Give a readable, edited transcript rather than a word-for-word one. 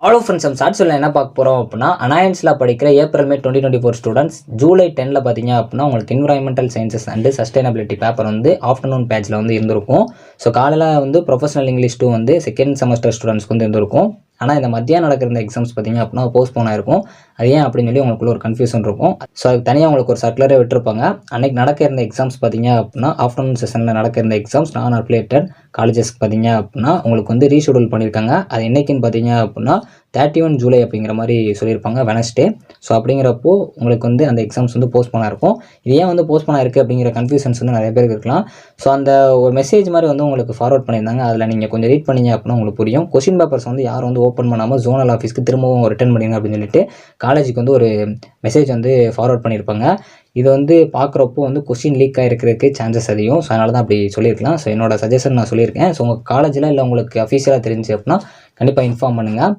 Hello friends, நம்ம short சொல்ல என்ன பார்க்க போகிறோம் அப்படின்னா, அனாயன்ஸில் படிக்கிற ஏப்ரல் மே 2024 ஸ்டூடெண்ட்ஸ் ஜூலை 10 பார்த்தீங்க அப்படின்னா உங்களுக்கு environmental sciences and sustainability paper வந்து ஆஃப்டர்நூன் பேட்சில் வந்து இருந்திருக்கும். ஸோ காலையில் வந்து ப்ரொஃபஷனல் இங்கிலீஷ் 2 வந்து செகண்ட் செமஸ்டர் ஸ்டூடெண்ட்ஸ்க்கு வந்து இருந்திருக்கும். ஆனால் இந்த மத்தியானம் நடக்கிற இந்த எக்ஸாம்ஸ் பார்த்தீங்க அப்படின்னா போஸ்ட்போன் ஆயிருக்கும். அது ஏன் அப்படின்னு சொல்லி உங்களுக்குள்ள ஒரு கன்ஃபியூஷன் இருக்கும். ஸோ அதுக்கு தனியாக உங்களுக்கு ஒரு சர்க்குலரே விட்டுருப்பாங்க. அன்னைக்கு நடக்க இருந்த எக்ஸாம்ஸ் பார்த்தீங்க அப்படின்னா ஆஃப்டர்நூன் செஷனில் நடக்க இருந்த எக்ஸாம்ஸ் நான் அப்ளேட்டட் காலேஜஸ்க்கு பார்த்தீங்க அப்படின்னா உங்களுக்கு வந்து ரீஷெடியூல் பண்ணியிருக்காங்க. அது என்னைக்குன்னு பார்த்தீங்க அப்படின்னா 31 ஜூலை அப்படிங்கிற மாதிரி சொல்லியிருப்பாங்க, வெனஸ்டே. ஸோ அப்படிங்கிறப்போ உங்களுக்கு வந்து அந்த எக்ஸாம்ஸ் வந்து போஸ்ட்போன் ஆயிருக்கும். இது ஏன் வந்து போஸ்ட்போன் ஆயிருக்கு அப்படிங்கிற கன்ஃபியூஷன்ஸ் வந்து நிறைய பேருக்கு இருக்கலாம். ஸோ அந்த ஒரு மெசேஜ் மாதிரி வந்து உங்களுக்கு ஃபார்வர்ட் பண்ணியிருந்தாங்க. அதில் நீங்கள் கொஞ்சம் ரீட் பண்ணீங்க அப்படின்னா உங்களுக்கு புரியும். கொஸ்டின் பேப்பர்ஸ் வந்து யாரும் வந்து ஓப்பன் பண்ணாமல் ஜோனல் ஆஃபீஸ்க்கு திரும்பவும் ரிட்டர்ன் பண்ணிங்க அப்படின்னு சொல்லிட்டு காலேஜுக்கு வந்து ஒரு மெசேஜ் வந்து ஃபார்வர்ட் பண்ணியிருப்பாங்க. இது வந்து பார்க்குறப்போ வந்து கொஸ்டின் லீக் ஆகிருக்கிறதுக்கு சான்சஸ் அதிகம். ஸோ அதனால தான் அப்படி சொல்லியிருக்கலாம். ஸோ என்னோட சஜஷன் நான் சொல்லியிருக்கேன். ஸோ உங்கள் காலேஜில் இல்லை உங்களுக்கு அஃபீஷியலாக தெரிஞ்சு அப்படின்னா கண்டிப்பாக இன்ஃபார்ம் பண்ணுங்கள்.